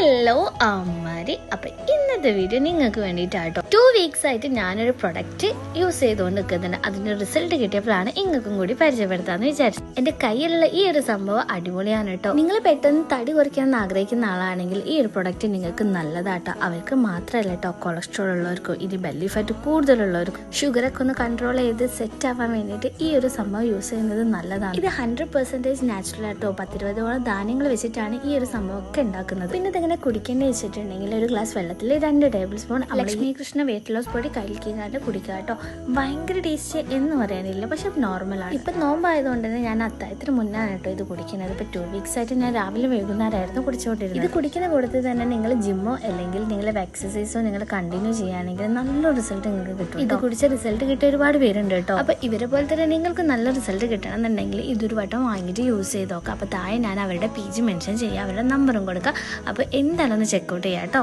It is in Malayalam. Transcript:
ഹലോ അമ്മാരി. അപ്പം ഇന്നത്തെ വീഡിയോ നിങ്ങൾക്ക് വേണ്ടിയിട്ടാട്ടോ. 2 weeks ആയിട്ട് ഞാനൊരു പ്രൊഡക്റ്റ് യൂസ് ചെയ്തുകൊണ്ട് നിൽക്കുന്നുണ്ട്. അതിൻ്റെ റിസൾട്ട് കിട്ടിയപ്പോഴാണ് നിങ്ങൾക്കും കൂടി പരിചയപ്പെടുത്താമെന്ന് വിചാരിച്ചു. എൻ്റെ കയ്യിലുള്ള ഈ ഒരു സംഭവം അടിപൊളിയാണ് കേട്ടോ. നിങ്ങൾ പെട്ടെന്ന് തടി കുറയ്ക്കാമെന്ന് ആഗ്രഹിക്കുന്ന ആളാണെങ്കിൽ ഈ ഒരു പ്രൊഡക്റ്റ് നിങ്ങൾക്ക് നല്ലതാട്ടോ. അവർക്ക് മാത്രമല്ല കേട്ടോ, കൊളസ്ട്രോൾ ഉള്ളവർക്കും ഇനി ബെല്ലി ഫാറ്റ് കൂടുതലുള്ളവർക്കും ഷുഗറൊക്കെ ഒന്ന് കൺട്രോൾ ചെയ്ത് സെറ്റ് ആവാൻ വേണ്ടിയിട്ട് ഈ ഒരു സംഭവം യൂസ് ചെയ്യുന്നത് നല്ലതാണ്. ഇത് 100% നാച്ചുറൽ ആട്ടോ. 10-20ഓളം ധാന്യങ്ങൾ വെച്ചിട്ടാണ് ഈ ഒരു സംഭവമൊക്കെ ഉണ്ടാക്കുന്നത്. പിന്നെ ഇതെങ്ങനെ കുടിക്കേണ്ടി വെച്ചിട്ടുണ്ടെങ്കിൽ ഒരു ഗ്ലാസ് വെള്ളത്തിൽ 2 tablespoon Lakshmi Krishna weight loss പൊടി കലക്കിക്കാണ്ട് കുടിക്കുക കേട്ടോ. ഭയങ്കര ടേസ്റ്റ് എന്ന് പറയാനില്ല, പക്ഷെ നോർമലാണ്. ഇപ്പൊ നോമ്പായതുകൊണ്ട് തന്നെ ഞാൻ അത്താഴത്തിന് മുന്നാണ് കേട്ടോ ഇത് കുടിക്കുന്നത്. ഇപ്പൊ 2 weeks ആയിട്ട് ഞാൻ രാവിലെ വൈകുന്നേരമായിരുന്നു കുടിച്ചുകൊണ്ടിരുന്നത്. ഇത് കുടിക്കുന്ന കൂടത്തിൽ തന്നെ നിങ്ങൾ ജിമ്മോ അല്ലെങ്കിൽ നിങ്ങൾ എക്സസൈസോ നിങ്ങൾ കണ്ടിന്യൂ ചെയ്യുകയാണെങ്കിൽ നല്ല റിസൾട്ട് നിങ്ങൾക്ക് കിട്ടും. ഇത് കുടിച്ച റിസൾട്ട് കിട്ടിയ ഒരുപാട് പേരുണ്ട് കേട്ടോ. അപ്പൊ ഇവരെ പോലെ തന്നെ നിങ്ങൾക്ക് നല്ല റിസൾട്ട് കിട്ടണം എന്നുണ്ടെങ്കിൽ ഇതൊരു വട്ടം വാങ്ങിയിട്ട് യൂസ് ചെയ്ത് നോക്കാം. അപ്പൊ താഴെ ഞാൻ അവരുടെ പേജ് മെൻഷൻ ചെയ്യുക, അവരുടെ നമ്പറും കൊടുക്കുക. അപ്പോൾ എന്തായാലും ഒന്ന് ചെക്കൗട്ട് ചെയ്യാം കേട്ടോ.